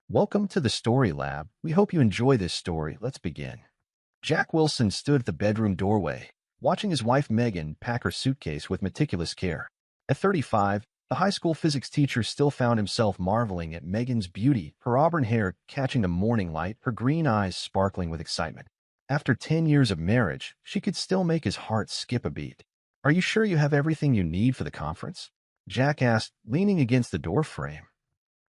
Welcome to the Story Lab. We hope you enjoy this story. Let's begin. Jack Wilson stood at the bedroom doorway, watching his wife Megan pack her suitcase with meticulous care. At 35, the high school physics teacher still found himself marveling at Megan's beauty, her auburn hair catching the morning light, her green eyes sparkling with excitement. After 10 years of marriage, she could still make his heart skip a beat. "Are you sure you have everything you need for the conference?" Jack asked, leaning against the doorframe.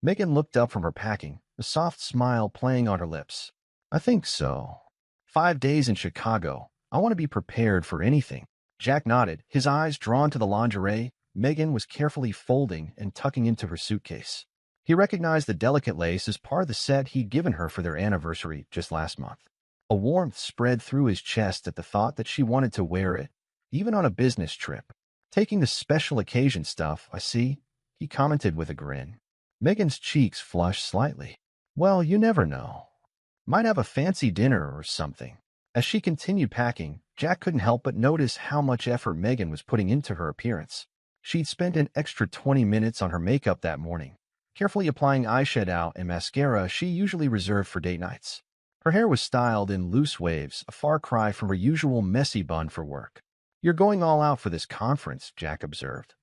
Megan looked up from her packing, a soft smile playing on her lips. "I think so. 5 days in Chicago. I want to be prepared for anything." Jack nodded, his eyes drawn to the lingerie Megan was carefully folding and tucking into her suitcase. He recognized the delicate lace as part of the set he'd given her for their anniversary just last month. A warmth spread through his chest at the thought that she wanted to wear it, even on a business trip. "Taking the special occasion stuff, I see," he commented with a grin. Megan's cheeks flushed slightly. "Well, you never know. Might have a fancy dinner or something." As she continued packing, Jack couldn't help but notice how much effort Megan was putting into her appearance. She'd spent an extra 20 minutes on her makeup that morning, carefully applying eyeshadow and mascara she usually reserved for date nights. Her hair was styled in loose waves, a far cry from her usual messy bun for work. "You're going all out for this conference," Jack observed.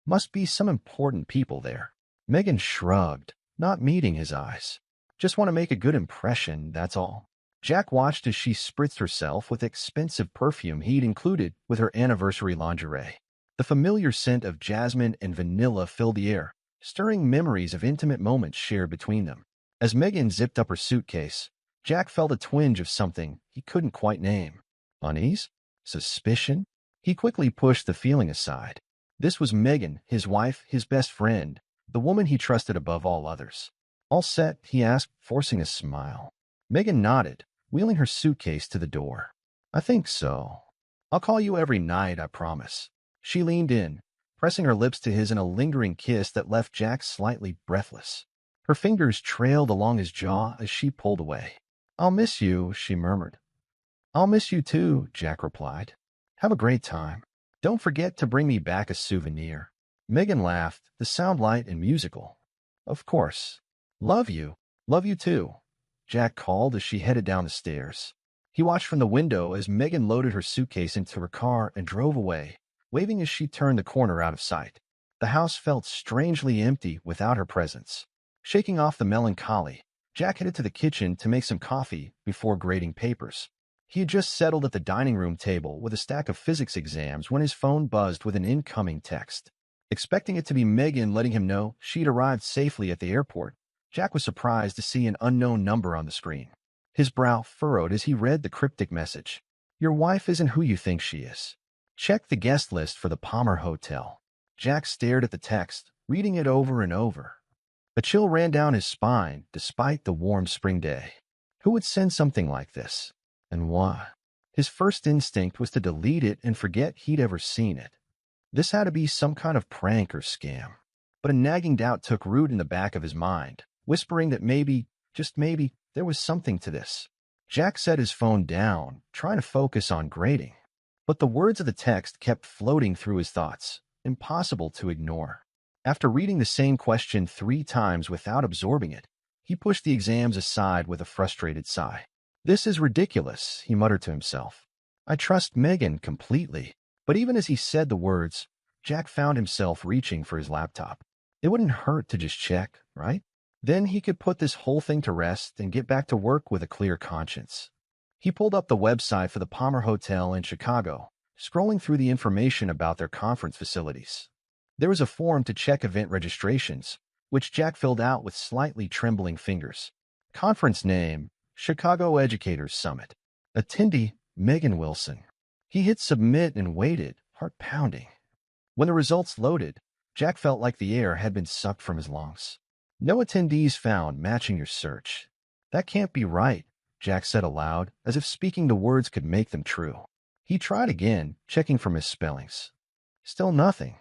"Must be some important people there." Megan shrugged, not meeting his eyes. "Just want to make a good impression, that's all." Jack watched as she spritzed herself with expensive perfume he'd included with her anniversary lingerie. The familiar scent of jasmine and vanilla filled the air, stirring memories of intimate moments shared between them. As Megan zipped up her suitcase, Jack felt a twinge of something he couldn't quite name. Unease? Suspicion? He quickly pushed the feeling aside. This was Megan, his wife, his best friend, the woman he trusted above all others. "All set?" he asked, forcing a smile. Megan nodded, wheeling her suitcase to the door. "I think so. I'll call you every night, I promise." She leaned in, pressing her lips to his in a lingering kiss that left Jack slightly breathless. Her fingers trailed along his jaw as she pulled away. "I'll miss you," she murmured. "I'll miss you too," Jack replied. "Have a great time. Don't forget to bring me back a souvenir." Megan laughed, the sound light and musical. "Of course. Love you. Love you too," Jack called as she headed down the stairs. He watched from the window as Megan loaded her suitcase into her car and drove away, waving as she turned the corner out of sight. The house felt strangely empty without her presence. Shaking off the melancholy, Jack headed to the kitchen to make some coffee before grading papers. He had just settled at the dining room table with a stack of physics exams when his phone buzzed with an incoming text. Expecting it to be Megan letting him know she'd arrived safely at the airport, Jack was surprised to see an unknown number on the screen. His brow furrowed as he read the cryptic message. "Your wife isn't who you think she is. Check the guest list for the Palmer Hotel." Jack stared at the text, reading it over and over. A chill ran down his spine despite the warm spring day. Who would send something like this? And why? His first instinct was to delete it and forget he'd ever seen it. This had to be some kind of prank or scam. But a nagging doubt took root in the back of his mind, whispering that maybe, just maybe, there was something to this. Jack set his phone down, trying to focus on grading. But the words of the text kept floating through his thoughts, impossible to ignore. After reading the same question 3 times without absorbing it, he pushed the exams aside with a frustrated sigh. "This is ridiculous," he muttered to himself. "I trust Megan completely." But even as he said the words, Jack found himself reaching for his laptop. It wouldn't hurt to just check, right? Then he could put this whole thing to rest and get back to work with a clear conscience. He pulled up the website for the Palmer Hotel in Chicago, scrolling through the information about their conference facilities. There was a form to check event registrations, which Jack filled out with slightly trembling fingers. Conference name, Chicago Educators Summit. Attendee, Megan Wilson. He hit submit and waited, heart pounding. When the results loaded, Jack felt like the air had been sucked from his lungs. "No attendees found matching your search." "That can't be right," Jack said aloud, as if speaking the words could make them true. He tried again, checking for misspellings. Still nothing.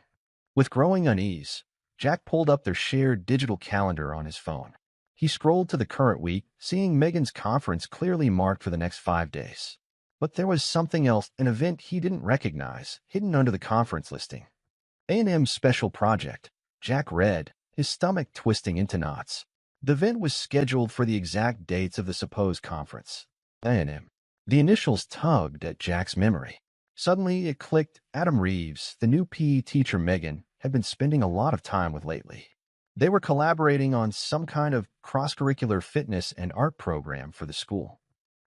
With growing unease, Jack pulled up their shared digital calendar on his phone. He scrolled to the current week, seeing Megan's conference clearly marked for the next 5 days. But there was something else, an event he didn't recognize, hidden under the conference listing. A&M's special project, Jack read, his stomach twisting into knots. The event was scheduled for the exact dates of the supposed conference. A&M. The initials tugged at Jack's memory. Suddenly, it clicked. Adam Reeves, the new PE teacher Megan, had been spending a lot of time with lately. They were collaborating on some kind of cross-curricular fitness and art program for the school.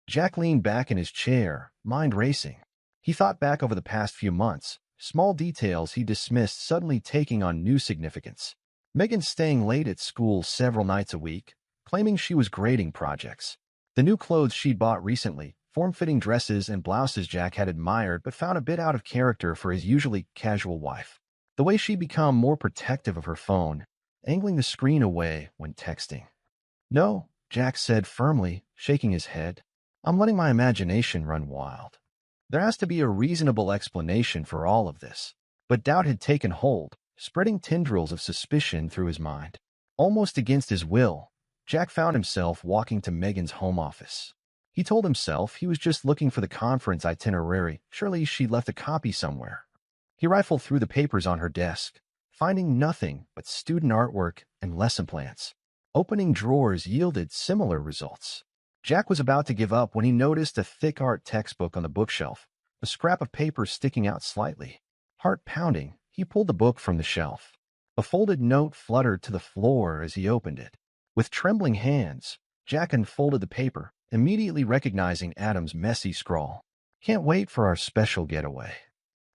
Jack leaned back in his chair, mind racing. He thought back over the past few months, small details he dismissed suddenly taking on new significance. Megan staying late at school several nights a week, claiming she was grading projects. The new clothes she'd bought recently, form-fitting dresses and blouses Jack had admired but found a bit out of character for his usually casual wife. The way she'd become more protective of her phone, angling the screen away when texting. "No," Jack said firmly, shaking his head. "I'm letting my imagination run wild. There has to be a reasonable explanation for all of this." But doubt had taken hold, spreading tendrils of suspicion through his mind. Almost against his will, Jack found himself walking to Megan's home office. He told himself he was just looking for the conference itinerary. Surely she'd left a copy somewhere. He rifled through the papers on her desk, finding nothing but student artwork and lesson plans. Opening drawers yielded similar results. Jack was about to give up when he noticed a thick art textbook on the bookshelf, a scrap of paper sticking out slightly. Heart pounding, he pulled the book from the shelf. A folded note fluttered to the floor as he opened it. With trembling hands, Jack unfolded the paper, immediately recognizing Adam's messy scrawl. "Can't wait for our special getaway.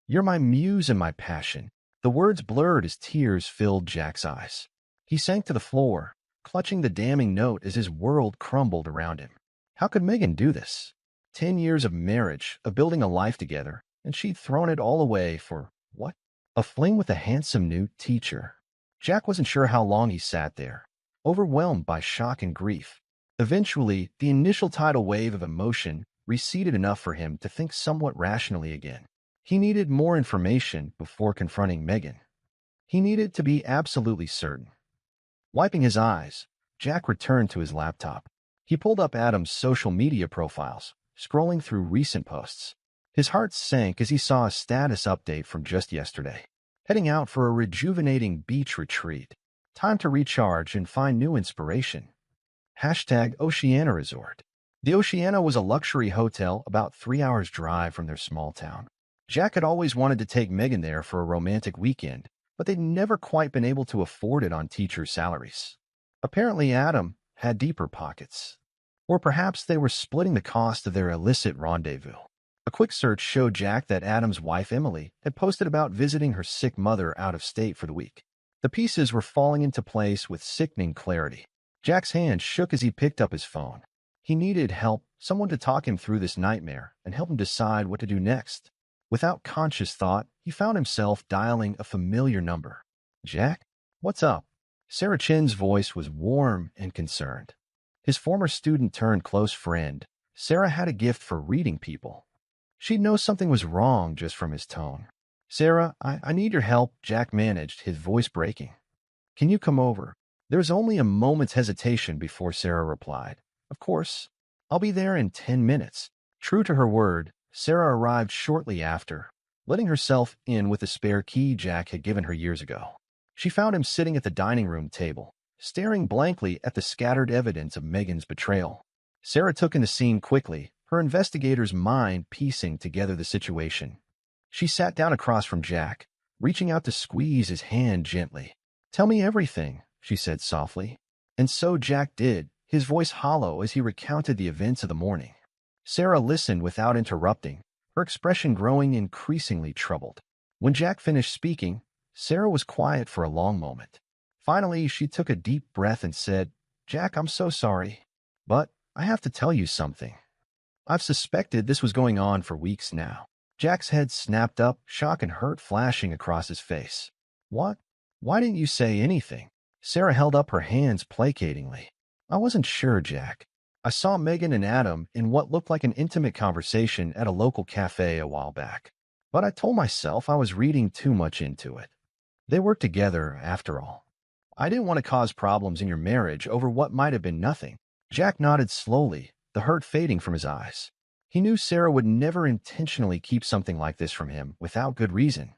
You're my muse and my passion." The words blurred as tears filled Jack's eyes. He sank to the floor, clutching the damning note as his world crumbled around him. How could Megan do this? 10 years of marriage, of building a life together, and she'd thrown it all away for, what? A fling with a handsome new teacher. Jack wasn't sure how long he sat there, overwhelmed by shock and grief. Eventually, the initial tidal wave of emotion receded enough for him to think somewhat rationally again. He needed more information before confronting Megan. He needed to be absolutely certain. Wiping his eyes, Jack returned to his laptop. He pulled up Adam's social media profiles, scrolling through recent posts. His heart sank as he saw a status update from just yesterday. Heading out for a rejuvenating beach retreat. Time to recharge and find new inspiration. Hashtag Oceana Resort. The Oceana was a luxury hotel about 3 hours' drive from their small town. Jack had always wanted to take Megan there for a romantic weekend, but they'd never quite been able to afford it on teachers' salaries. Apparently Adam had deeper pockets. Or perhaps they were splitting the cost of their illicit rendezvous. A quick search showed Jack that Adam's wife, Emily, had posted about visiting her sick mother out of state for the week. The pieces were falling into place with sickening clarity. Jack's hand shook as he picked up his phone. He needed help, someone to talk him through this nightmare and help him decide what to do next. Without conscious thought, he found himself dialing a familiar number. "Jack? What's up?" Sarah Chin's voice was warm and concerned. His former student-turned-close friend, Sarah had a gift for reading people. She'd know something was wrong just from his tone. "Sarah, I need your help," Jack managed, his voice breaking. "Can you come over?" There was only a moment's hesitation before Sarah replied, "Of course. I'll be there in 10 minutes." True to her word, Sarah arrived shortly after, letting herself in with the spare key Jack had given her years ago. She found him sitting at the dining room table, staring blankly at the scattered evidence of Megan's betrayal. Sarah took in the scene quickly, her investigator's mind piecing together the situation. She sat down across from Jack, reaching out to squeeze his hand gently. "Tell me everything," she said softly. And so Jack did, his voice hollow as he recounted the events of the morning. Sarah listened without interrupting, her expression growing increasingly troubled. When Jack finished speaking, Sarah was quiet for a long moment. Finally, she took a deep breath and said, "Jack, I'm so sorry, but I have to tell you something. I've suspected this was going on for weeks now." Jack's head snapped up, shock and hurt flashing across his face. "What? Why didn't you say anything?" Sarah held up her hands placatingly. "I wasn't sure, Jack. I saw Megan and Adam in what looked like an intimate conversation at a local cafe a while back. But I told myself I was reading too much into it. They work together, after all. I didn't want to cause problems in your marriage over what might have been nothing." Jack nodded slowly, the hurt fading from his eyes. He knew Sarah would never intentionally keep something like this from him without good reason.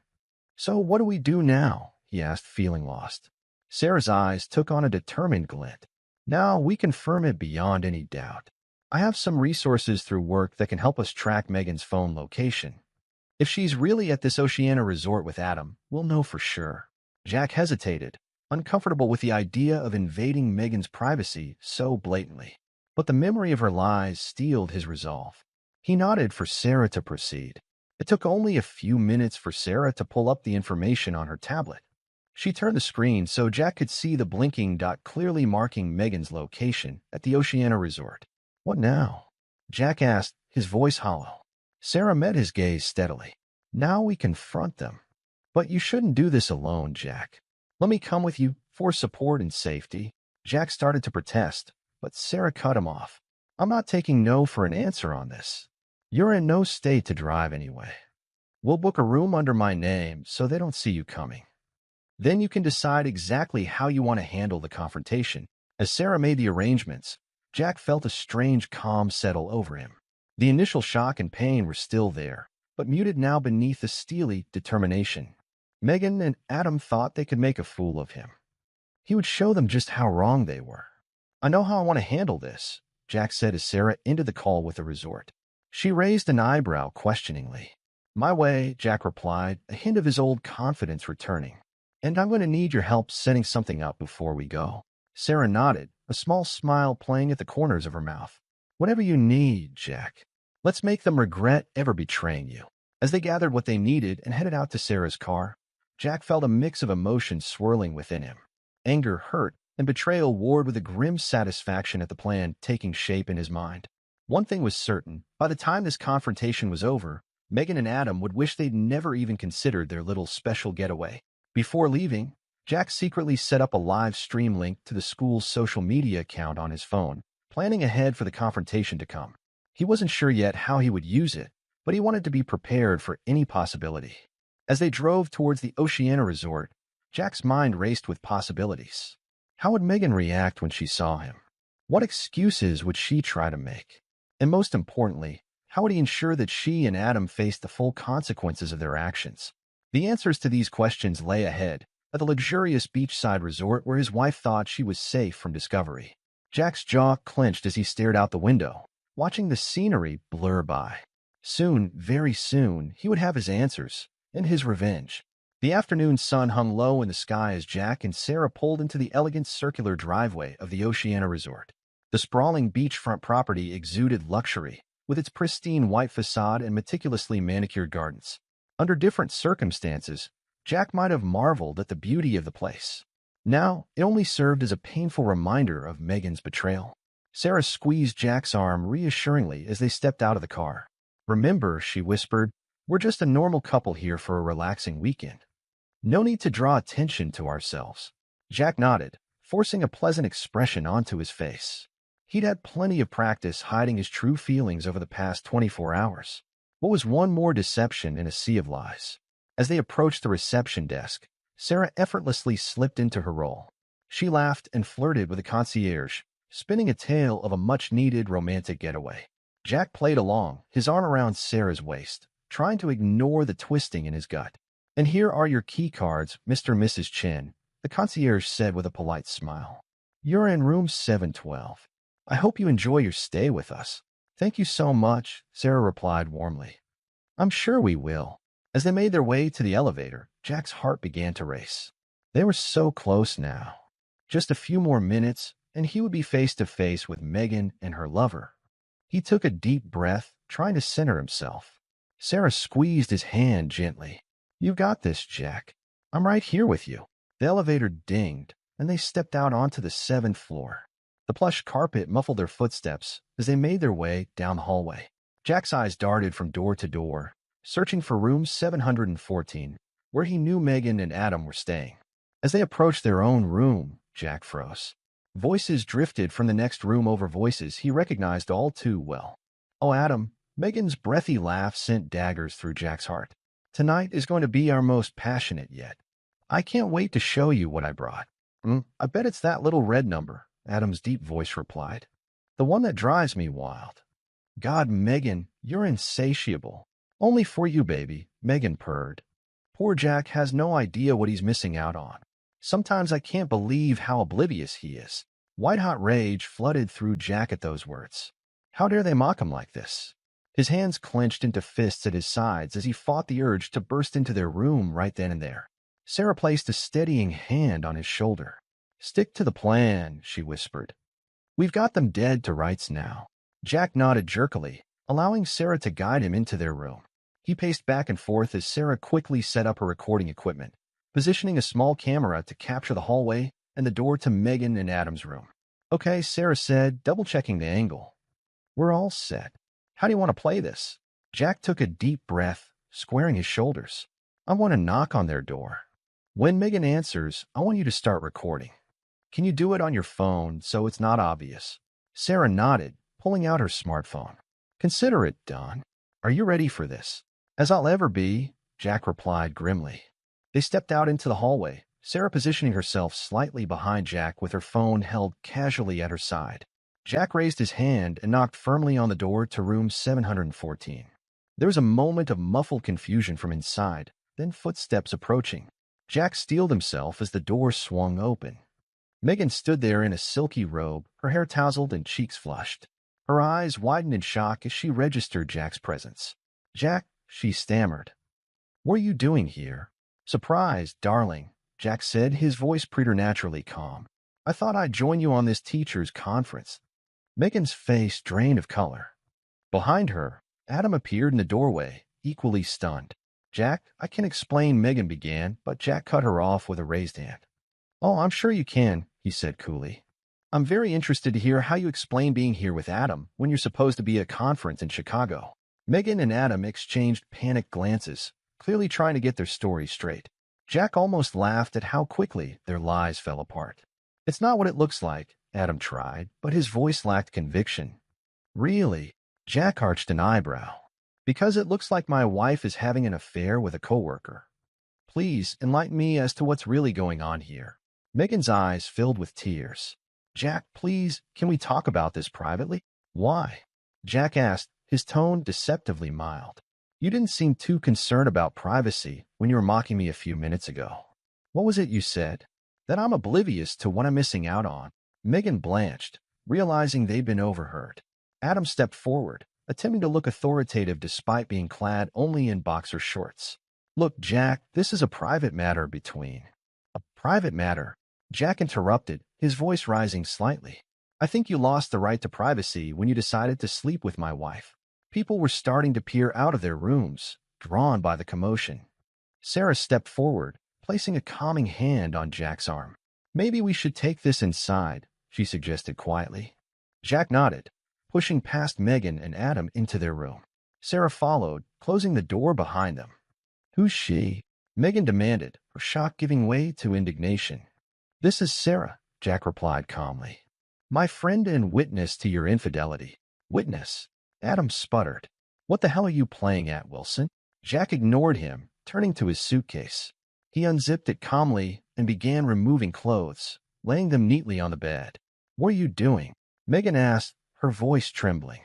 "So what do we do now?" he asked, feeling lost. Sarah's eyes took on a determined glint. Now we confirm it beyond any doubt. I have some resources through work that can help us track Megan's phone location. If she's really at this Oceana resort with Adam, we'll know for sure. Jack hesitated, uncomfortable with the idea of invading Megan's privacy so blatantly. But the memory of her lies steeled his resolve. He nodded for Sarah to proceed. It took only a few minutes for Sarah to pull up the information on her tablet. She turned the screen so Jack could see the blinking dot clearly marking Megan's location at the Oceana resort. What now? Jack asked, his voice hollow. Sarah met his gaze steadily. Now we confront them. But you shouldn't do this alone, Jack. Let me come with you for support and safety. Jack started to protest, but Sarah cut him off. I'm not taking no for an answer on this. You're in no state to drive anyway. We'll book a room under my name so they don't see you coming. Then you can decide exactly how you want to handle the confrontation. As Sarah made the arrangements, Jack felt a strange calm settle over him. The initial shock and pain were still there, but muted now beneath the steely determination. Megan and Adam thought they could make a fool of him. He would show them just how wrong they were. I know how I want to handle this, Jack said as Sarah ended the call with the resort. She raised an eyebrow questioningly. My way, Jack replied, a hint of his old confidence returning. And I'm going to need your help setting something up before we go. Sarah nodded, a small smile playing at the corners of her mouth. Whatever you need, Jack. Let's make them regret ever betraying you. As they gathered what they needed and headed out to Sarah's car, Jack felt a mix of emotions swirling within him. Anger, hurt, and betrayal warred with a grim satisfaction at the plan taking shape in his mind. One thing was certain, by the time this confrontation was over, Megan and Adam would wish they'd never even considered their little special getaway. Before leaving, Jack secretly set up a live stream link to the school's social media account on his phone, planning ahead for the confrontation to come. He wasn't sure yet how he would use it, but he wanted to be prepared for any possibility. As they drove towards the Oceana resort, Jack's mind raced with possibilities. How would Megan react when she saw him? What excuses would she try to make? And most importantly, how would he ensure that she and Adam faced the full consequences of their actions? The answers to these questions lay ahead, at the luxurious beachside resort where his wife thought she was safe from discovery. Jack's jaw clenched as he stared out the window, watching the scenery blur by. Soon, very soon, he would have his answers, and his revenge. The afternoon sun hung low in the sky as Jack and Sarah pulled into the elegant circular driveway of the Oceana resort. The sprawling beachfront property exuded luxury, with its pristine white facade and meticulously manicured gardens. Under different circumstances, Jack might have marveled at the beauty of the place. Now, it only served as a painful reminder of Megan's betrayal. Sarah squeezed Jack's arm reassuringly as they stepped out of the car. Remember, she whispered, we're just a normal couple here for a relaxing weekend. No need to draw attention to ourselves. Jack nodded, forcing a pleasant expression onto his face. He'd had plenty of practice hiding his true feelings over the past 24 hours. What was one more deception in a sea of lies? As they approached the reception desk, Sarah effortlessly slipped into her role. She laughed and flirted with the concierge, spinning a tale of a much-needed romantic getaway. Jack played along, his arm around Sarah's waist, trying to ignore the twisting in his gut. And here are your key cards, Mr. and Mrs. Chen, the concierge said with a polite smile. You're in room 712. I hope you enjoy your stay with us. Thank you so much, Sarah replied warmly. I'm sure we will. As they made their way to the elevator, Jack's heart began to race. They were so close now. Just a few more minutes, and he would be face to face with Megan and her lover. He took a deep breath, trying to center himself. Sarah squeezed his hand gently. You got this, Jack. I'm right here with you. The elevator dinged, and they stepped out onto the 7th floor. The plush carpet muffled their footsteps as they made their way down the hallway. Jack's eyes darted from door to door, searching for room 714, where he knew Megan and Adam were staying. As they approached their own room, Jack froze. Voices drifted from the next room over voices he recognized all too well. Oh, Adam, Megan's breathy laugh sent daggers through Jack's heart. Tonight is going to be our most passionate yet. I can't wait to show you what I brought. I bet it's that little red number, Adam's deep voice replied. The one that drives me wild. God, Megan, you're insatiable. Only for you, baby, Megan purred. Poor Jack has no idea what he's missing out on. Sometimes I can't believe how oblivious he is. White-hot rage flooded through Jack at those words. How dare they mock him like this? His hands clenched into fists at his sides as he fought the urge to burst into their room right then and there. Sarah placed a steadying hand on his shoulder. "Stick to the plan," she whispered. "We've got them dead to rights now." Jack nodded jerkily, allowing Sarah to guide him into their room. He paced back and forth as Sarah quickly set up her recording equipment, positioning a small camera to capture the hallway and the door to Megan and Adam's room. "Okay," Sarah said, double-checking the angle. "We're all set. How do you want to play this?" Jack took a deep breath, squaring his shoulders. "I want to knock on their door. When Megan answers, I want you to start recording. Can you do it on your phone so it's not obvious?" Sarah nodded, pulling out her smartphone. "Consider it done. Are you ready for this?" "As I'll ever be," Jack replied grimly. They stepped out into the hallway, Sarah positioning herself slightly behind Jack with her phone held casually at her side. Jack raised his hand and knocked firmly on the door to room 714. There was a moment of muffled confusion from inside, then footsteps approaching. Jack steeled himself as the door swung open. Megan stood there in a silky robe, her hair tousled and cheeks flushed. Her eyes widened in shock as she registered Jack's presence. "Jack," she stammered. "What are you doing here?" "Surprise, darling," Jack said, his voice preternaturally calm. "I thought I'd join you on this teacher's conference." Megan's face drained of color. Behind her, Adam appeared in the doorway, equally stunned. "Jack, I can explain," Megan began, but Jack cut her off with a raised hand. "Oh, I'm sure you can," he said coolly. "I'm very interested to hear how you explain being here with Adam when you're supposed to be at a conference in Chicago." Megan and Adam exchanged panicked glances, clearly trying to get their story straight. Jack almost laughed at how quickly their lies fell apart. "It's not what it looks like," Adam tried, but his voice lacked conviction. "Really?" Jack arched an eyebrow. "Because it looks like my wife is having an affair with a coworker. Please enlighten me as to what's really going on here." Megan's eyes filled with tears. "Jack, please, can we talk about this privately?" "Why?" Jack asked, his tone deceptively mild. "You didn't seem too concerned about privacy when you were mocking me a few minutes ago." "What was it you said?" "That I'm oblivious to what I'm missing out on." Megan blanched, realizing they'd been overheard. Adam stepped forward, attempting to look authoritative despite being clad only in boxer shorts. "Look, Jack, this is a private matter between—" "A private matter?" Jack interrupted, his voice rising slightly. "I think you lost the right to privacy when you decided to sleep with my wife." People were starting to peer out of their rooms, drawn by the commotion. Sarah stepped forward, placing a calming hand on Jack's arm. "Maybe we should take this inside," she suggested quietly. Jack nodded, pushing past Megan and Adam into their room. Sarah followed, closing the door behind them. "Who's she?" Megan demanded, her shock giving way to indignation. "This is Sarah," Jack replied calmly. "My friend and witness to your infidelity." "Witness?" Adam sputtered. "What the hell are you playing at, Wilson?" Jack ignored him, turning to his suitcase. He unzipped it calmly and began removing clothes, laying them neatly on the bed. "What are you doing?" Megan asked, her voice trembling.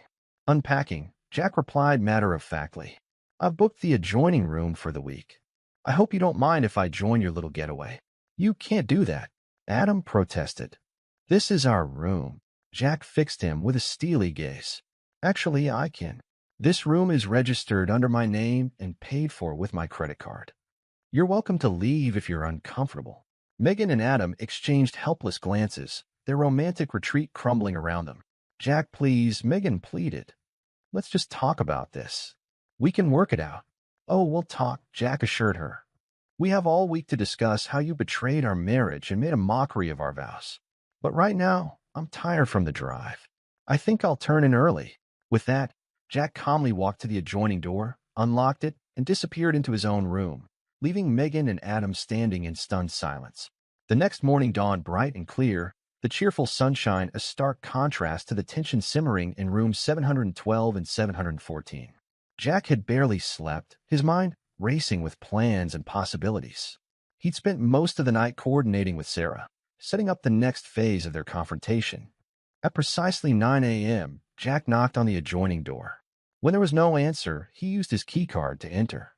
"Unpacking," Jack replied matter-of-factly. "I've booked the adjoining room for the week. I hope you don't mind if I join your little getaway." "You can't do that," Adam protested. "This is our room." Jack fixed him with a steely gaze. "Actually, I can. This room is registered under my name and paid for with my credit card. You're welcome to leave if you're uncomfortable." Megan and Adam exchanged helpless glances, their romantic retreat crumbling around them. "Jack, please," Megan pleaded. "Let's just talk about this. We can work it out." "Oh, we'll talk," Jack assured her. "We have all week to discuss how you betrayed our marriage and made a mockery of our vows. But right now, I'm tired from the drive. I think I'll turn in early." With that, Jack calmly walked to the adjoining door, unlocked it, and disappeared into his own room, leaving Megan and Adam standing in stunned silence. The next morning dawned bright and clear, the cheerful sunshine a stark contrast to the tension simmering in rooms 712 and 714. Jack had barely slept, his mind racing with plans and possibilities. He'd spent most of the night coordinating with Sarah, setting up the next phase of their confrontation. At precisely 9 a.m., Jack knocked on the adjoining door. When there was no answer, he used his keycard to enter.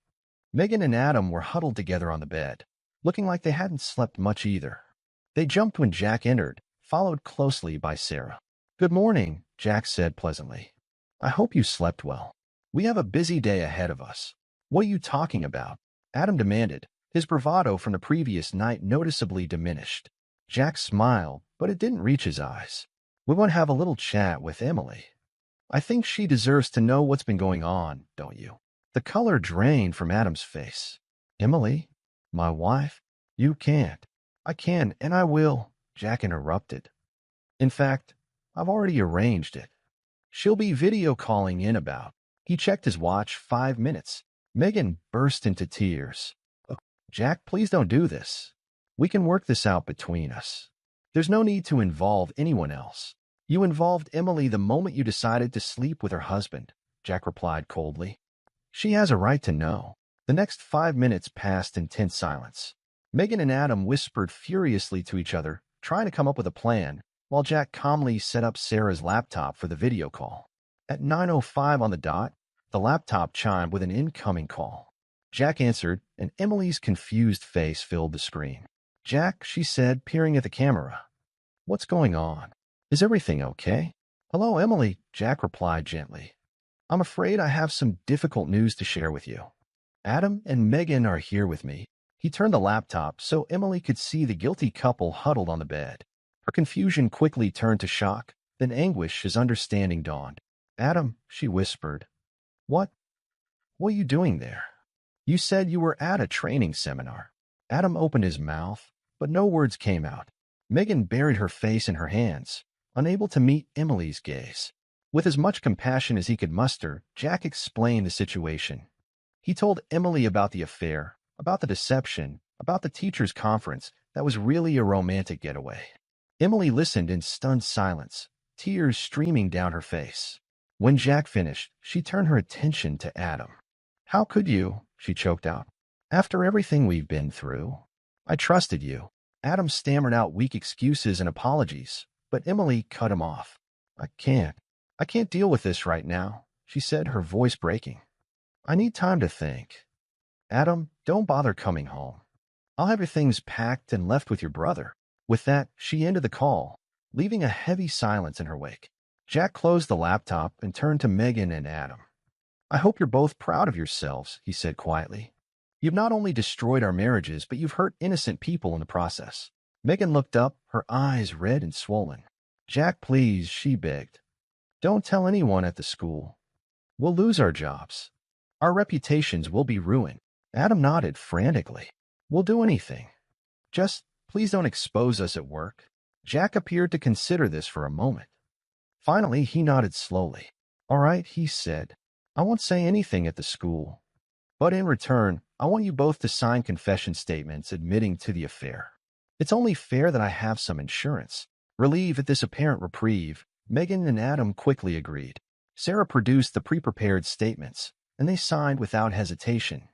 Megan and Adam were huddled together on the bed, looking like they hadn't slept much either. They jumped when Jack entered, followed closely by Sarah. "Good morning," Jack said pleasantly. "I hope you slept well. We have a busy day ahead of us." "What are you talking about?" Adam demanded, his bravado from the previous night noticeably diminished. Jack smiled, but it didn't reach his eyes. "We want to have a little chat with Emily. I think she deserves to know what's been going on, don't you?" The color drained from Adam's face. "Emily? My wife? You can't." "I can, and I will," Jack interrupted. "In fact, I've already arranged it. She'll be video calling in about." He checked his watch. 5 minutes. Megan burst into tears. "Oh, Jack, please don't do this. We can work this out between us. There's no need to involve anyone else." "You involved Emily the moment you decided to sleep with her husband," Jack replied coldly. "She has a right to know." The next 5 minutes passed in tense silence. Megan and Adam whispered furiously to each other, trying to come up with a plan, while Jack calmly set up Sarah's laptop for the video call. At 9:05 on the dot, the laptop chimed with an incoming call. Jack answered, and Emily's confused face filled the screen. "Jack," she said, peering at the camera. "What's going on? Is everything okay?" "Hello, Emily," Jack replied gently. "I'm afraid I have some difficult news to share with you. Adam and Megan are here with me." He turned the laptop so Emily could see the guilty couple huddled on the bed. Her confusion quickly turned to shock, then anguish as understanding dawned. "Adam," she whispered. What are you doing there? You said you were at a training seminar." Adam opened his mouth, but no words came out. Megan buried her face in her hands, unable to meet Emily's gaze. With as much compassion as he could muster, Jack explained the situation. He told Emily about the affair, about the deception, about the teachers' conference that was really a romantic getaway. Emily listened in stunned silence, tears streaming down her face. When Jack finished, she turned her attention to Adam. "How could you?" she choked out. "After everything we've been through. I trusted you." Adam stammered out weak excuses and apologies, but Emily cut him off. I can't deal with this right now," she said, her voice breaking. "I need time to think. Adam, don't bother coming home. I'll have your things packed and left with your brother." With that, she ended the call, leaving a heavy silence in her wake. Jack closed the laptop and turned to Megan and Adam. "I hope you're both proud of yourselves," he said quietly. "You've not only destroyed our marriages, but you've hurt innocent people in the process." Megan looked up, her eyes red and swollen. "Jack, please," she begged. "Don't tell anyone at the school. We'll lose our jobs. Our reputations will be ruined." Adam nodded frantically. "We'll do anything. Just please don't expose us at work." Jack appeared to consider this for a moment. Finally, he nodded slowly. "All right," he said. "I won't say anything at the school. But in return, I want you both to sign confession statements admitting to the affair. It's only fair that I have some insurance." Relieved at this apparent reprieve, Megan and Adam quickly agreed. Sarah produced the pre-prepared statements, and they signed without hesitation.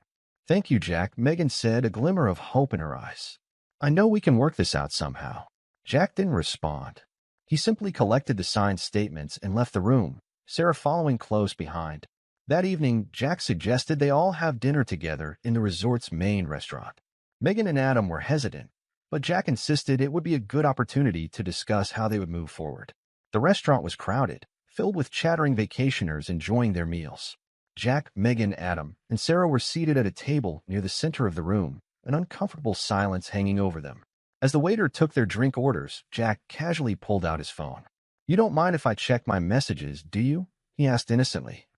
"Thank you, Jack," Megan said, a glimmer of hope in her eyes. "I know we can work this out somehow." Jack didn't respond. He simply collected the signed statements and left the room, Sarah following close behind. That evening, Jack suggested they all have dinner together in the resort's main restaurant. Megan and Adam were hesitant, but Jack insisted it would be a good opportunity to discuss how they would move forward. The restaurant was crowded, filled with chattering vacationers enjoying their meals. Jack, Megan, Adam, and Sarah were seated at a table near the center of the room, an uncomfortable silence hanging over them. As the waiter took their drink orders, Jack casually pulled out his phone. "You don't mind if I check my messages, do you?" he asked innocently.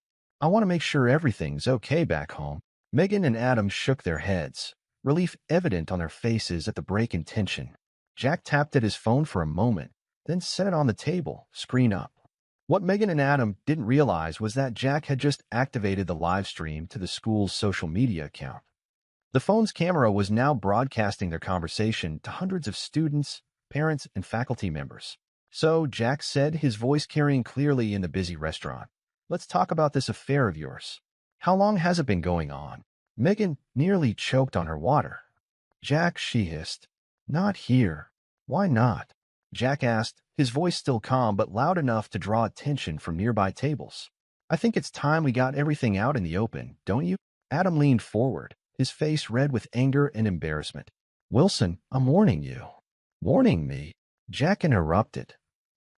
"I want to make sure everything's okay back home." Megan and Adam shook their heads, relief evident on their faces at the break in tension. Jack tapped at his phone for a moment, then set it on the table, screen up. What Megan and Adam didn't realize was that Jack had just activated the live stream to the school's social media account. The phone's camera was now broadcasting their conversation to hundreds of students, parents, and faculty members. "So," Jack said, his voice carrying clearly in the busy restaurant, "let's talk about this affair of yours. How long has it been going on?" Megan nearly choked on her water. "Jack," she hissed. "Not here." "Why not?" Jack asked, his voice still calm but loud enough to draw attention from nearby tables. "I think it's time we got everything out in the open, don't you?" Adam leaned forward, his face red with anger and embarrassment. "Wilson, I'm warning you." "Warning me?" Jack interrupted.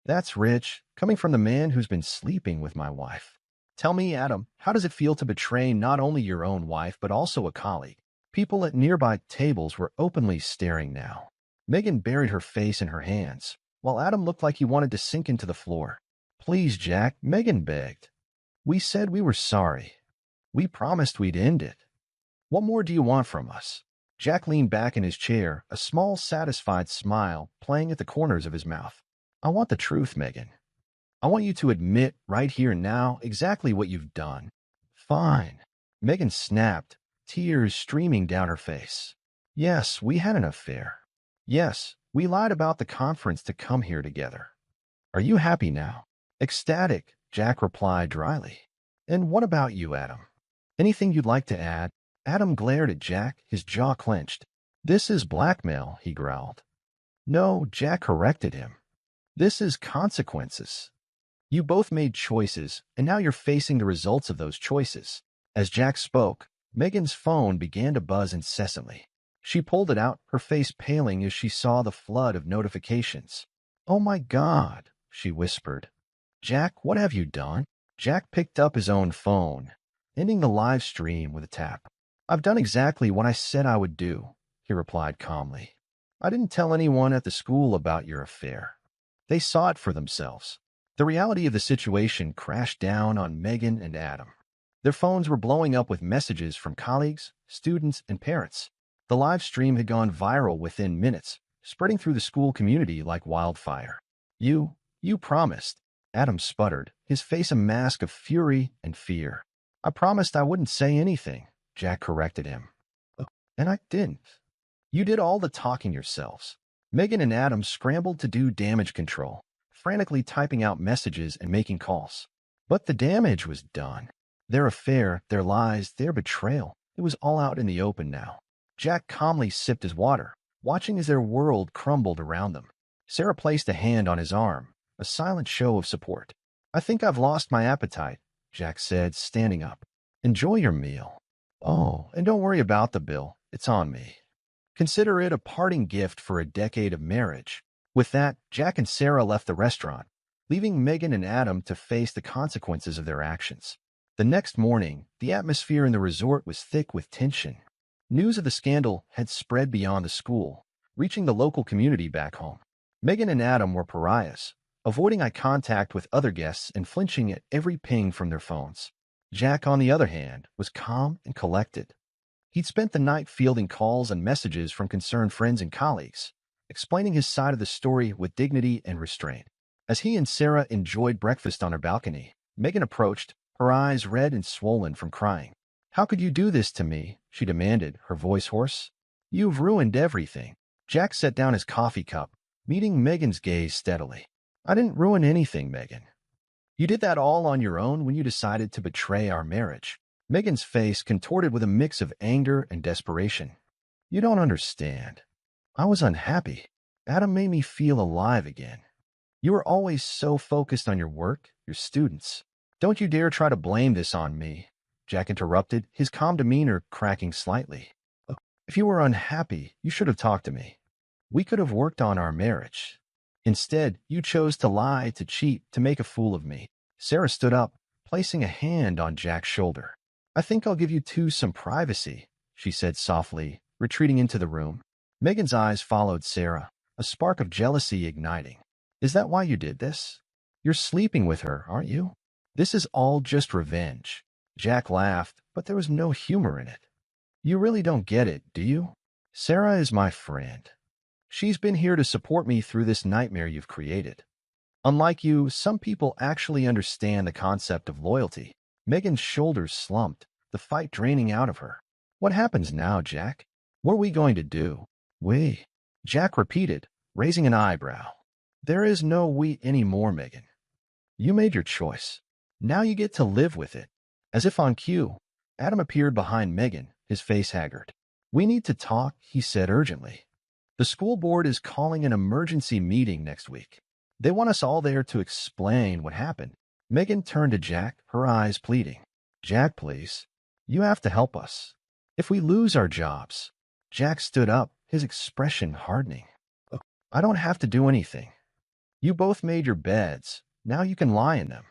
That's rich, coming from the man who's been sleeping with my wife. Tell me, Adam, how does it feel to betray not only your own wife, but also a colleague? People at nearby tables were openly staring now. Megan buried her face in her hands, while Adam looked like he wanted to sink into the floor. Please, Jack, Megan begged. We said we were sorry. We promised we'd end it. What more do you want from us? Jack leaned back in his chair, a small, satisfied smile playing at the corners of his mouth. I want the truth, Megan. I want you to admit right here and now exactly what you've done. Fine. Megan snapped, tears streaming down her face. Yes, we had an affair. Yes, we lied about the conference to come here together. Are you happy now? Ecstatic, Jack replied dryly. And what about you, Adam? Anything you'd like to add? Adam glared at Jack, his jaw clenched. This is blackmail, he growled. No, Jack corrected him. This is consequences. You both made choices, and now you're facing the results of those choices. As Jack spoke, Megan's phone began to buzz incessantly. She pulled it out, her face paling as she saw the flood of notifications. Oh my God, she whispered. Jack, what have you done? Jack picked up his own phone, ending the live stream with a tap. I've done exactly what I said I would do, he replied calmly. I didn't tell anyone at the school about your affair. They saw it for themselves. The reality of the situation crashed down on Megan and Adam. Their phones were blowing up with messages from colleagues, students, and parents. The live stream had gone viral within minutes, spreading through the school community like wildfire. You promised. Adam sputtered, his face a mask of fury and fear. I promised I wouldn't say anything, Jack corrected him. And I didn't. You did all the talking yourselves. Megan and Adam scrambled to do damage control, frantically typing out messages and making calls. But the damage was done. Their affair, their lies, their betrayal, it was all out in the open now. Jack calmly sipped his water, watching as their world crumbled around them. Sarah placed a hand on his arm, a silent show of support. I think I've lost my appetite, Jack said, standing up. Enjoy your meal. Oh, and don't worry about the bill. It's on me. Consider it a parting gift for a decade of marriage. With that, Jack and Sarah left the restaurant, leaving Megan and Adam to face the consequences of their actions. The next morning, the atmosphere in the resort was thick with tension. News of the scandal had spread beyond the school, reaching the local community back home. Megan and Adam were pariahs, avoiding eye contact with other guests and flinching at every ping from their phones. Jack, on the other hand, was calm and collected. He'd spent the night fielding calls and messages from concerned friends and colleagues, explaining his side of the story with dignity and restraint. As he and Sarah enjoyed breakfast on her balcony, Megan approached, her eyes red and swollen from crying. How could you do this to me? She demanded, her voice hoarse. You've ruined everything. Jack set down his coffee cup, meeting Megan's gaze steadily. I didn't ruin anything, Megan. You did that all on your own when you decided to betray our marriage. Megan's face contorted with a mix of anger and desperation. You don't understand. I was unhappy. Adam made me feel alive again. You were always so focused on your work, your students. Don't you dare try to blame this on me, Jack interrupted, his calm demeanor cracking slightly. If you were unhappy, you should have talked to me. We could have worked on our marriage. Instead, you chose to lie, to cheat, to make a fool of me. Sarah stood up, placing a hand on Jack's shoulder. I think I'll give you two some privacy, she said softly, retreating into the room. Megan's eyes followed Sarah, a spark of jealousy igniting. Is that why you did this? You're sleeping with her, aren't you? This is all just revenge. Jack laughed, but there was no humor in it. You really don't get it, do you? Sarah is my friend. She's been here to support me through this nightmare you've created. Unlike you, some people actually understand the concept of loyalty. Megan's shoulders slumped, the fight draining out of her. What happens now, Jack? What are we going to do? We. Jack repeated, raising an eyebrow. There is no we anymore, Megan. You made your choice. Now you get to live with it. As if on cue, Adam appeared behind Megan, his face haggard. We need to talk, he said urgently. The school board is calling an emergency meeting next week. They want us all there to explain what happened. Megan turned to Jack, her eyes pleading. Jack, please. You have to help us. If we lose our jobs. Jack stood up, his expression hardening. I don't have to do anything. You both made your beds. Now you can lie in them.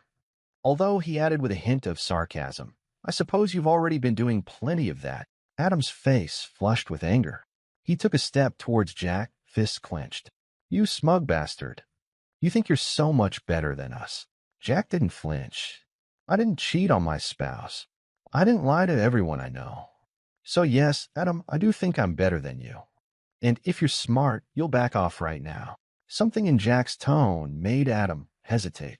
Although he added with a hint of sarcasm, I suppose you've already been doing plenty of that. Adam's face flushed with anger. He took a step towards Jack, fists clenched. You smug bastard. You think you're so much better than us. Jack didn't flinch. I didn't cheat on my spouse. I didn't lie to everyone I know. So yes, Adam, I do think I'm better than you. And if you're smart, you'll back off right now. Something in Jack's tone made Adam hesitate.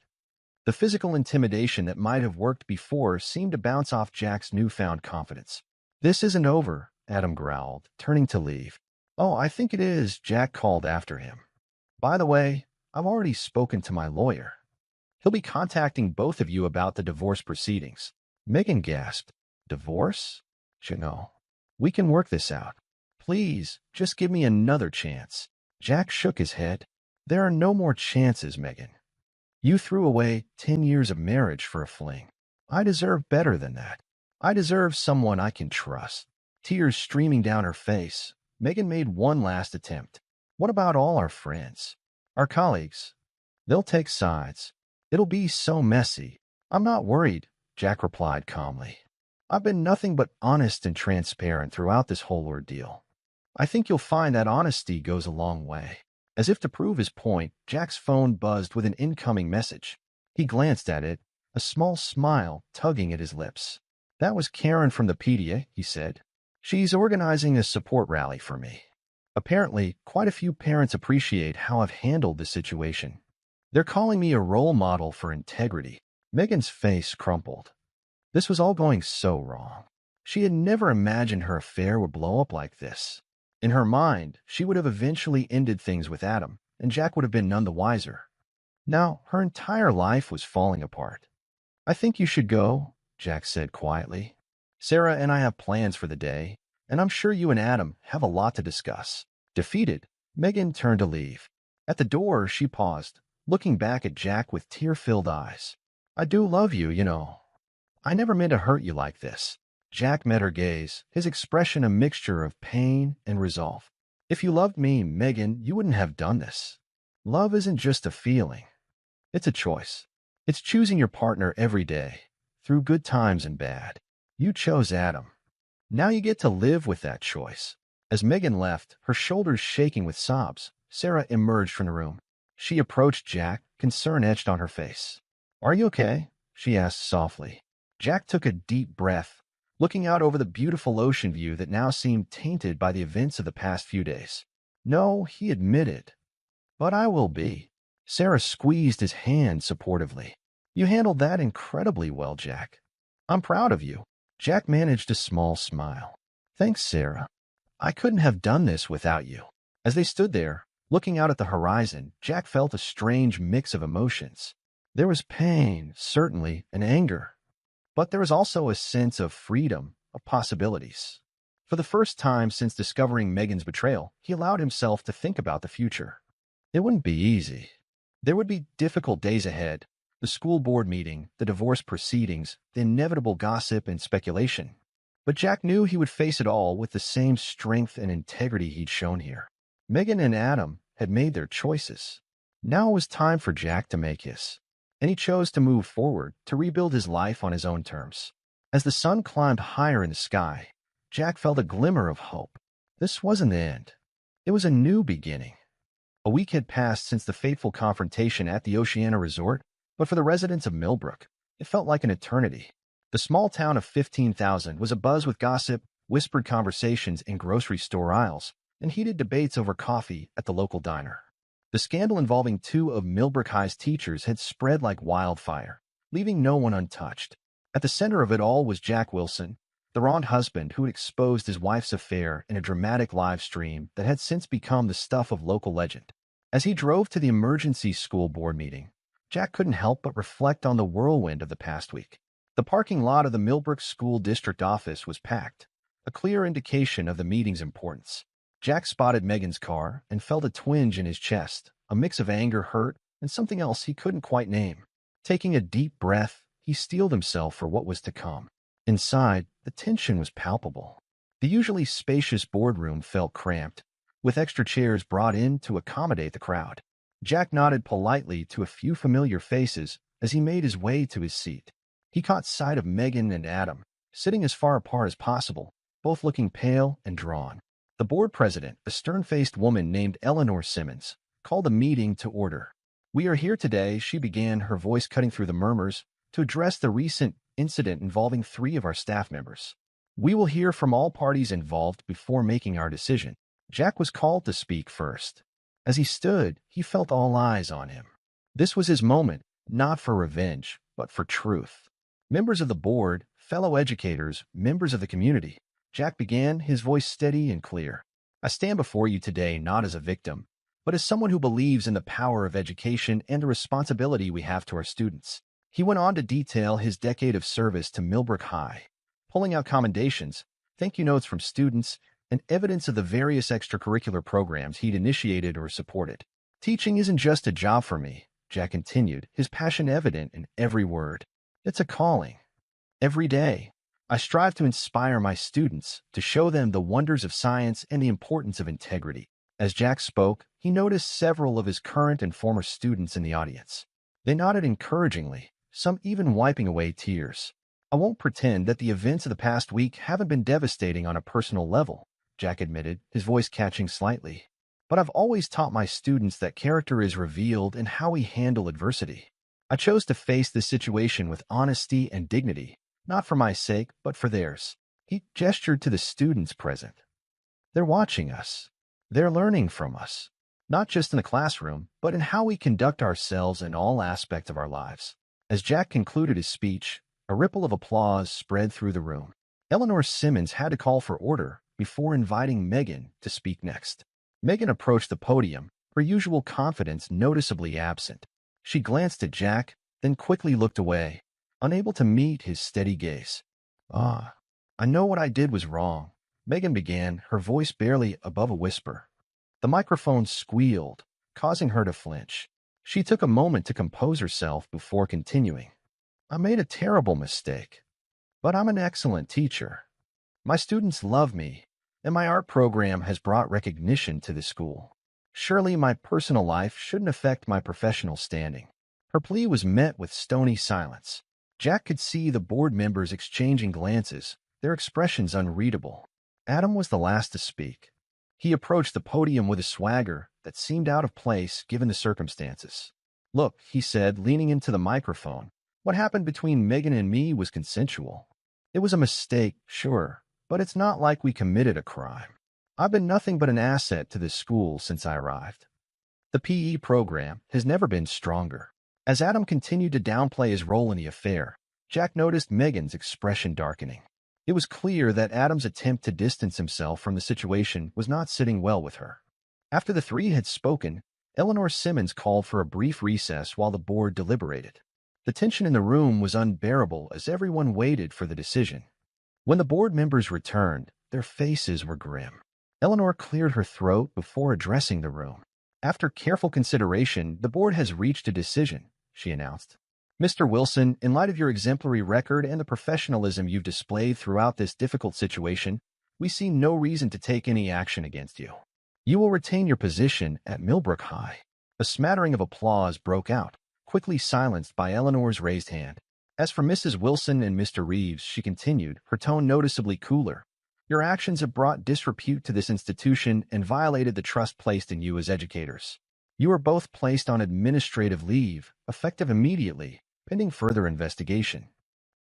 The physical intimidation that might have worked before seemed to bounce off Jack's newfound confidence. This isn't over, Adam growled, turning to leave. Oh, I think it is, Jack called after him. By the way, I've already spoken to my lawyer. He'll be contacting both of you about the divorce proceedings. Megan gasped. Divorce? No. We can work this out. Please, just give me another chance. Jack shook his head. There are no more chances, Megan. You threw away 10 years of marriage for a fling. I deserve better than that. I deserve someone I can trust. Tears streaming down her face, Megan made one last attempt. What about all our friends? Our colleagues? They'll take sides. It'll be so messy. I'm not worried, Jack replied calmly. I've been nothing but honest and transparent throughout this whole ordeal. I think you'll find that honesty goes a long way. As if to prove his point, Jack's phone buzzed with an incoming message. He glanced at it, a small smile tugging at his lips. That was Karen from the PTA, he said. She's organizing a support rally for me. Apparently, quite a few parents appreciate how I've handled the situation. They're calling me a role model for integrity. Megan's face crumpled. This was all going so wrong. She had never imagined her affair would blow up like this. In her mind, she would have eventually ended things with Adam, and Jack would have been none the wiser. Now, her entire life was falling apart. I think you should go, Jack said quietly. Sarah and I have plans for the day, and I'm sure you and Adam have a lot to discuss. Defeated, Megan turned to leave. At the door, she paused, looking back at Jack with tear-filled eyes. I do love you, you know. I never meant to hurt you like this. Jack met her gaze, his expression a mixture of pain and resolve. If you loved me, Megan, you wouldn't have done this. Love isn't just a feeling. It's a choice. It's choosing your partner every day, through good times and bad. You chose Adam. Now you get to live with that choice. As Megan left, her shoulders shaking with sobs, Sarah emerged from the room. She approached Jack, concern etched on her face. Are you okay? She asked softly. Jack took a deep breath, looking out over the beautiful ocean view that now seemed tainted by the events of the past few days. No, he admitted. But I will be. Sarah squeezed his hand supportively. You handled that incredibly well, Jack. I'm proud of you. Jack managed a small smile. Thanks, Sarah. I couldn't have done this without you. As they stood there, looking out at the horizon, Jack felt a strange mix of emotions. There was pain, certainly, and anger. But there was also a sense of freedom, of possibilities. For the first time since discovering Megan's betrayal, he allowed himself to think about the future. It wouldn't be easy. There would be difficult days ahead, the school board meeting, the divorce proceedings, the inevitable gossip and speculation. But Jack knew he would face it all with the same strength and integrity he'd shown here. Megan and Adam had made their choices. Now it was time for Jack to make his. And he chose to move forward, to rebuild his life on his own terms. As the sun climbed higher in the sky, Jack felt a glimmer of hope. This wasn't the end. It was a new beginning. A week had passed since the fateful confrontation at the Oceana Resort, but for the residents of Millbrook, it felt like an eternity. The small town of 15,000 was abuzz with gossip, whispered conversations in grocery store aisles, and heated debates over coffee at the local diner. The scandal involving two of Millbrook High's teachers had spread like wildfire, leaving no one untouched. At the center of it all was Jack Wilson, the wronged husband who had exposed his wife's affair in a dramatic live stream that had since become the stuff of local legend. As he drove to the emergency school board meeting, Jack couldn't help but reflect on the whirlwind of the past week. The parking lot of the Millbrook School District office was packed, a clear indication of the meeting's importance. Jack spotted Megan's car and felt a twinge in his chest, a mix of anger, hurt, and something else he couldn't quite name. Taking a deep breath, he steeled himself for what was to come. Inside, the tension was palpable. The usually spacious boardroom felt cramped, with extra chairs brought in to accommodate the crowd. Jack nodded politely to a few familiar faces as he made his way to his seat. He caught sight of Megan and Adam, sitting as far apart as possible, both looking pale and drawn. The board president, a stern-faced woman named Eleanor Simmons, called the meeting to order. "We are here today," she began, her voice cutting through the murmurs, "to address the recent incident involving 3 of our staff members. We will hear from all parties involved before making our decision." Jack was called to speak first. As he stood, he felt all eyes on him. This was his moment, not for revenge, but for truth. "Members of the board, fellow educators, members of the community," Jack began, his voice steady and clear. "I stand before you today not as a victim, but as someone who believes in the power of education and the responsibility we have to our students." He went on to detail his decade of service to Millbrook High, pulling out commendations, thank you notes from students, and evidence of the various extracurricular programs he'd initiated or supported. "Teaching isn't just a job for me," Jack continued, his passion evident in every word. "It's a calling. Every day, I strive to inspire my students, to show them the wonders of science and the importance of integrity." As Jack spoke, he noticed several of his current and former students in the audience. They nodded encouragingly, some even wiping away tears. "I won't pretend that the events of the past week haven't been devastating on a personal level," Jack admitted, his voice catching slightly. "But I've always taught my students that character is revealed in how we handle adversity. I chose to face this situation with honesty and dignity, not for my sake, but for theirs." He gestured to the students present. "They're watching us. They're learning from us, not just in the classroom, but in how we conduct ourselves in all aspects of our lives." As Jack concluded his speech, a ripple of applause spread through the room. Eleanor Simmons had to call for order before inviting Megan to speak next. Megan approached the podium, her usual confidence noticeably absent. She glanced at Jack, then quickly looked away, unable to meet his steady gaze. "I know what I did was wrong," Megan began, her voice barely above a whisper. The microphone squealed, causing her to flinch. She took a moment to compose herself before continuing. "I made a terrible mistake, but I'm an excellent teacher. My students love me, and my art program has brought recognition to the school. Surely my personal life shouldn't affect my professional standing." Her plea was met with stony silence. Jack could see the board members exchanging glances, their expressions unreadable. Adam was the last to speak. He approached the podium with a swagger that seemed out of place given the circumstances. "Look," he said, leaning into the microphone, "what happened between Megan and me was consensual. It was a mistake, sure, but it's not like we committed a crime. I've been nothing but an asset to this school since I arrived. The PE program has never been stronger." As Adam continued to downplay his role in the affair, Jack noticed Megan's expression darkening. It was clear that Adam's attempt to distance himself from the situation was not sitting well with her. After the 3 had spoken, Eleanor Simmons called for a brief recess while the board deliberated. The tension in the room was unbearable as everyone waited for the decision. When the board members returned, their faces were grim. Eleanor cleared her throat before addressing the room. "After careful consideration, the board has reached a decision," she announced. "Mr. Wilson, in light of your exemplary record and the professionalism you've displayed throughout this difficult situation, we see no reason to take any action against you. You will retain your position at Millbrook High." A smattering of applause broke out, quickly silenced by Eleanor's raised hand. As for Mrs. Wilson and Mr. Reeves, she continued, her tone noticeably cooler, "Your actions have brought disrepute to this institution and violated the trust placed in you as educators. You are both placed on administrative leave, effective immediately, pending further investigation.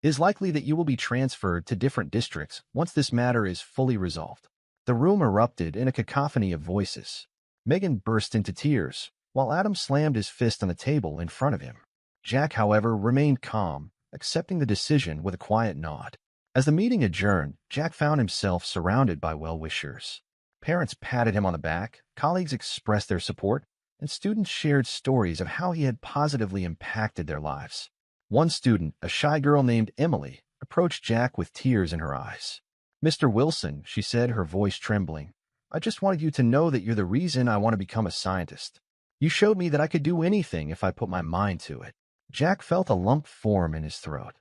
It is likely that you will be transferred to different districts once this matter is fully resolved." The room erupted in a cacophony of voices. Megan burst into tears, while Adam slammed his fist on the table in front of him. Jack, however, remained calm, accepting the decision with a quiet nod. As the meeting adjourned, Jack found himself surrounded by well-wishers. Parents patted him on the back, colleagues expressed their support, and students shared stories of how he had positively impacted their lives. One student, a shy girl named Emily, approached Jack with tears in her eyes. "Mr. Wilson," she said, her voice trembling, "I just wanted you to know that you're the reason I want to become a scientist. You showed me that I could do anything if I put my mind to it." Jack felt a lump form in his throat.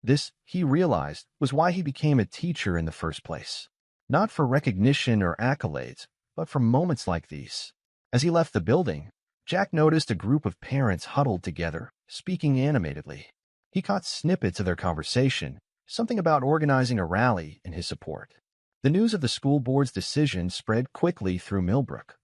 This, he realized, was why he became a teacher in the first place. Not for recognition or accolades, but from moments like these. As he left the building, Jack noticed a group of parents huddled together, speaking animatedly. He caught snippets of their conversation, something about organizing a rally in his support. The news of the school board's decision spread quickly through Millbrook.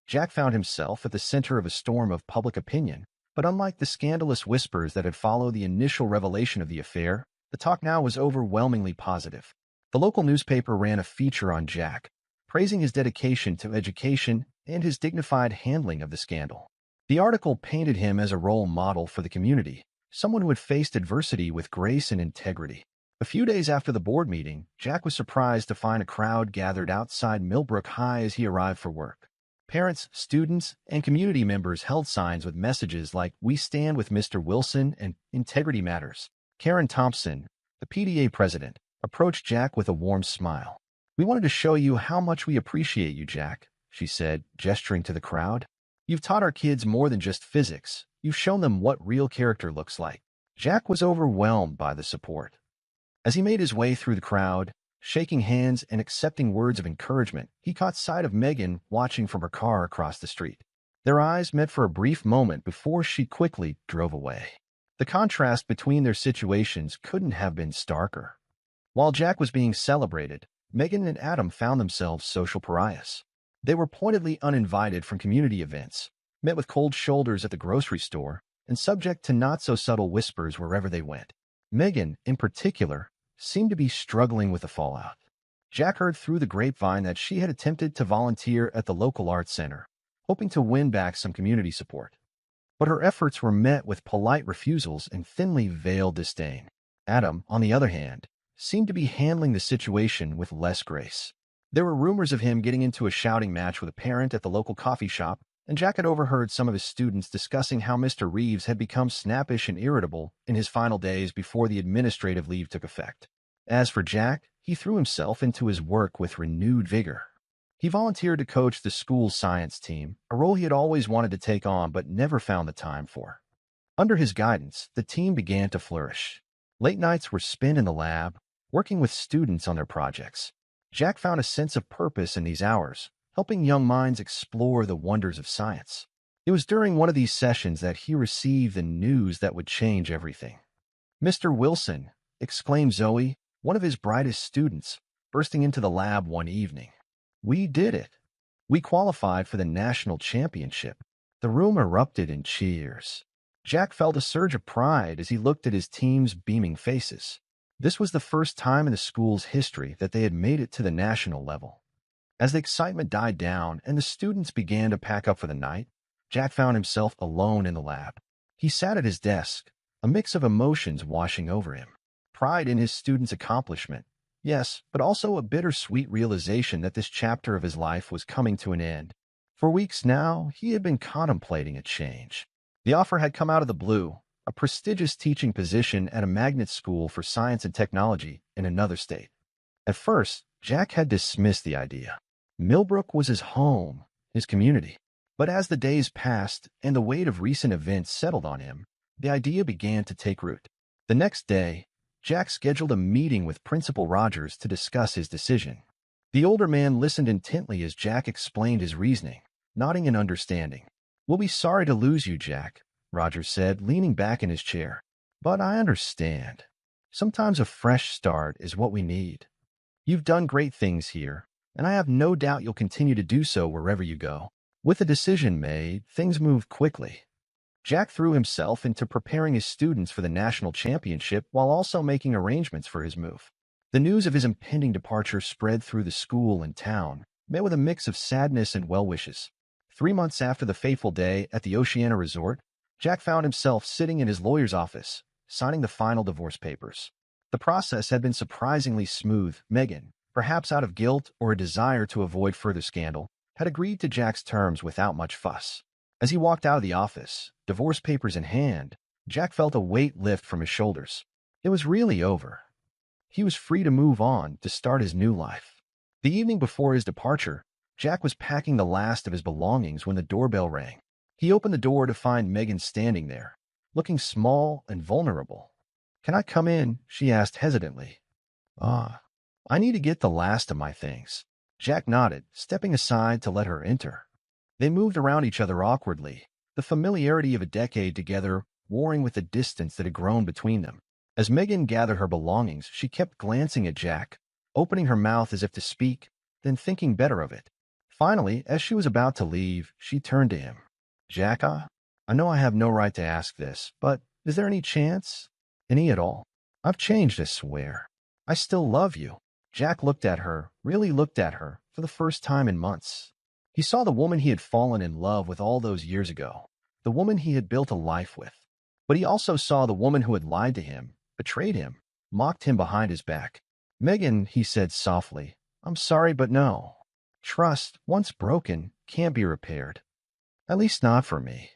Jack found himself at the center of a storm of public opinion, but unlike the scandalous whispers that had followed the initial revelation of the affair, the talk now was overwhelmingly positive. The local newspaper ran a feature on Jack, praising his dedication to education and his dignified handling of the scandal. The article painted him as a role model for the community, someone who had faced adversity with grace and integrity. A few days after the board meeting, Jack was surprised to find a crowd gathered outside Millbrook High as he arrived for work. Parents, students, and community members held signs with messages like, "We stand with Mr. Wilson," and "Integrity Matters." Karen Thompson, the PTA president, approached Jack with a warm smile. "We wanted to show you how much we appreciate you, Jack," she said, gesturing to the crowd. "You've taught our kids more than just physics. You've shown them what real character looks like." Jack was overwhelmed by the support. As he made his way through the crowd, shaking hands and accepting words of encouragement, he caught sight of Megan watching from her car across the street. Their eyes met for a brief moment before she quickly drove away. The contrast between their situations couldn't have been starker. While Jack was being celebrated, Megan and Adam found themselves social pariahs. They were pointedly uninvited from community events, met with cold shoulders at the grocery store, and subject to not-so-subtle whispers wherever they went. Megan, in particular, seemed to be struggling with the fallout. Jack heard through the grapevine that she had attempted to volunteer at the local arts center, hoping to win back some community support. But her efforts were met with polite refusals and thinly veiled disdain. Adam, on the other hand, seemed to be handling the situation with less grace. There were rumors of him getting into a shouting match with a parent at the local coffee shop, and Jack had overheard some of his students discussing how Mr. Reeves had become snappish and irritable in his final days before the administrative leave took effect. As for Jack, he threw himself into his work with renewed vigor. He volunteered to coach the school's science team, a role he had always wanted to take on but never found the time for. Under his guidance, the team began to flourish. Late nights were spent in the lab, working with students on their projects. Jack found a sense of purpose in these hours, helping young minds explore the wonders of science. It was during one of these sessions that he received the news that would change everything. "Mr. Wilson," exclaimed Zoe, one of his brightest students, bursting into the lab one evening. "We did it. We qualified for the national championship." The room erupted in cheers. Jack felt a surge of pride as he looked at his team's beaming faces. This was the first time in the school's history that they had made it to the national level. As the excitement died down and the students began to pack up for the night, Jack found himself alone in the lab. He sat at his desk, a mix of emotions washing over him. Pride in his student's accomplishment, yes, but also a bittersweet realization that this chapter of his life was coming to an end. For weeks now, he had been contemplating a change. The offer had come out of the blue, a prestigious teaching position at a magnet school for science and technology in another state. At first, Jack had dismissed the idea. Millbrook was his home, his community. But as the days passed and the weight of recent events settled on him, the idea began to take root. The next day, Jack scheduled a meeting with Principal Rogers to discuss his decision. The older man listened intently as Jack explained his reasoning, nodding in understanding. "We'll be sorry to lose you, Jack," Rogers said, leaning back in his chair. "But I understand. Sometimes a fresh start is what we need. You've done great things here, and I have no doubt you'll continue to do so wherever you go." With the decision made, things moved quickly. Jack threw himself into preparing his students for the national championship while also making arrangements for his move. The news of his impending departure spread through the school and town, met with a mix of sadness and well wishes. 3 months after the fateful day at the Oceana Resort, Jack found himself sitting in his lawyer's office, signing the final divorce papers. The process had been surprisingly smooth. Megan, perhaps out of guilt or a desire to avoid further scandal, had agreed to Jack's terms without much fuss. As he walked out of the office, divorce papers in hand, Jack felt a weight lift from his shoulders. It was really over. He was free to move on, to start his new life. The evening before his departure, Jack was packing the last of his belongings when the doorbell rang. He opened the door to find Megan standing there, looking small and vulnerable. "Can I come in?" she asked hesitantly. I need to get the last of my things." Jack nodded, stepping aside to let her enter. They moved around each other awkwardly, the familiarity of a decade together warring with the distance that had grown between them. As Megan gathered her belongings, she kept glancing at Jack, opening her mouth as if to speak, then thinking better of it. Finally, as she was about to leave, she turned to him. Jack, I know I have no right to ask this, but is there any chance? Any at all? I've changed, I swear. I still love you. Jack looked at her, really looked at her, for the first time in months. He saw the woman he had fallen in love with all those years ago, the woman he had built a life with. But he also saw the woman who had lied to him, betrayed him, mocked him behind his back. Megan, he said softly, I'm sorry, but no. Trust, once broken, can't be repaired. At least not for me.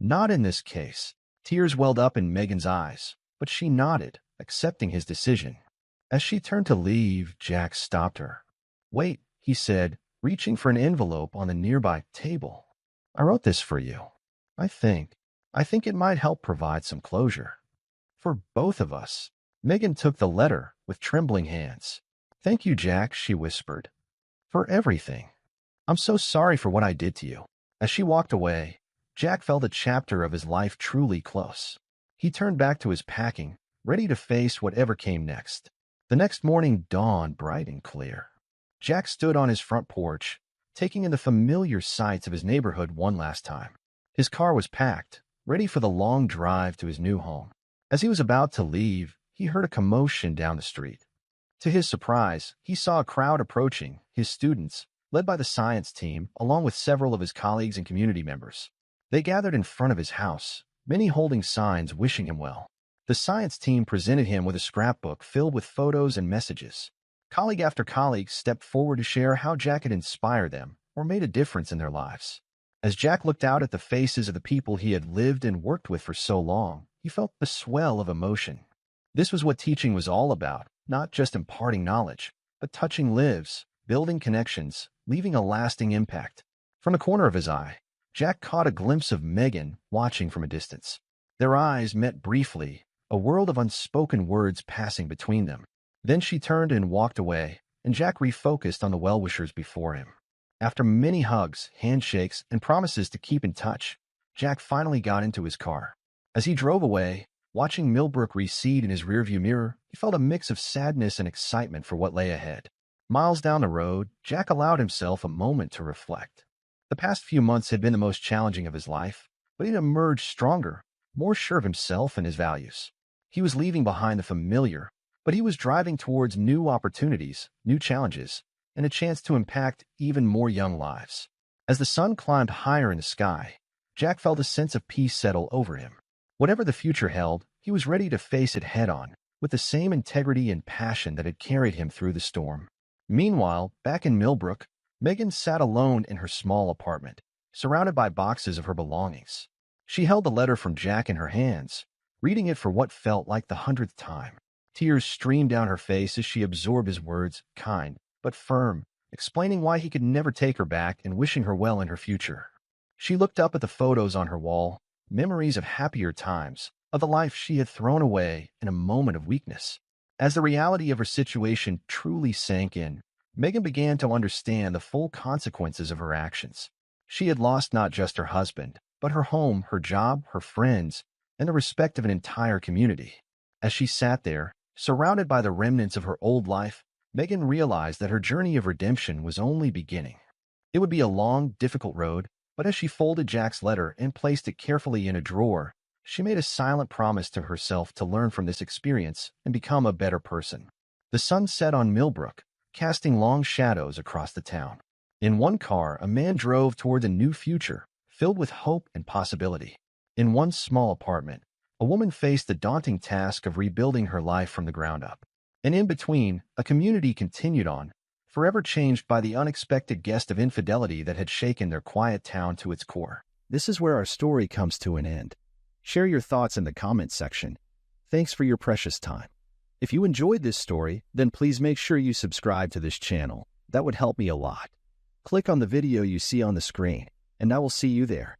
Not in this case. Tears welled up in Megan's eyes, but she nodded, accepting his decision. As she turned to leave, Jack stopped her. Wait, he said, reaching for an envelope on the nearby table. I wrote this for you. I think it might help provide some closure. For both of us. Megan took the letter with trembling hands. Thank you, Jack, she whispered. For everything. I'm so sorry for what I did to you. As she walked away, Jack felt a chapter of his life truly close. He turned back to his packing, ready to face whatever came next. The next morning dawned bright and clear. Jack stood on his front porch, taking in the familiar sights of his neighborhood one last time. His car was packed, ready for the long drive to his new home. As he was about to leave, he heard a commotion down the street. To his surprise, he saw a crowd approaching, his students, led by the science team, along with several of his colleagues and community members. They gathered in front of his house, many holding signs wishing him well. The science team presented him with a scrapbook filled with photos and messages. Colleague after colleague stepped forward to share how Jack had inspired them or made a difference in their lives. As Jack looked out at the faces of the people he had lived and worked with for so long, he felt the swell of emotion. This was what teaching was all about, not just imparting knowledge, but touching lives, building connections, leaving a lasting impact. From the corner of his eye, Jack caught a glimpse of Megan watching from a distance. Their eyes met briefly, a world of unspoken words passing between them. Then she turned and walked away, and Jack refocused on the well-wishers before him. After many hugs, handshakes, and promises to keep in touch, Jack finally got into his car. As he drove away, watching Millbrook recede in his rearview mirror, he felt a mix of sadness and excitement for what lay ahead. Miles down the road, Jack allowed himself a moment to reflect. The past few months had been the most challenging of his life, but he emerged stronger, more sure of himself and his values. He was leaving behind the familiar, but he was driving towards new opportunities, new challenges, and a chance to impact even more young lives. As the sun climbed higher in the sky, Jack felt a sense of peace settle over him. Whatever the future held, he was ready to face it head-on, with the same integrity and passion that had carried him through the storm. Meanwhile, back in Millbrook, Megan sat alone in her small apartment, surrounded by boxes of her belongings. She held the letter from Jack in her hands, reading it for what felt like the 100th time. Tears streamed down her face as she absorbed his words, kind but firm, explaining why he could never take her back and wishing her well in her future. She looked up at the photos on her wall, memories of happier times, of the life she had thrown away in a moment of weakness. As the reality of her situation truly sank in, Megan began to understand the full consequences of her actions. She had lost not just her husband, but her home, her job, her friends, and the respect of an entire community. As she sat there, surrounded by the remnants of her old life, Megan realized that her journey of redemption was only beginning. It would be a long, difficult road, but as she folded Jack's letter and placed it carefully in a drawer, she made a silent promise to herself to learn from this experience and become a better person. The sun set on Millbrook, casting long shadows across the town. In one car, a man drove toward a new future, filled with hope and possibility. In one small apartment, a woman faced the daunting task of rebuilding her life from the ground up. And in between, a community continued on, forever changed by the unexpected guest of infidelity that had shaken their quiet town to its core. This is where our story comes to an end. Share your thoughts in the comments section. Thanks for your precious time. If you enjoyed this story, then please make sure you subscribe to this channel. That would help me a lot. Click on the video you see on the screen, and I will see you there.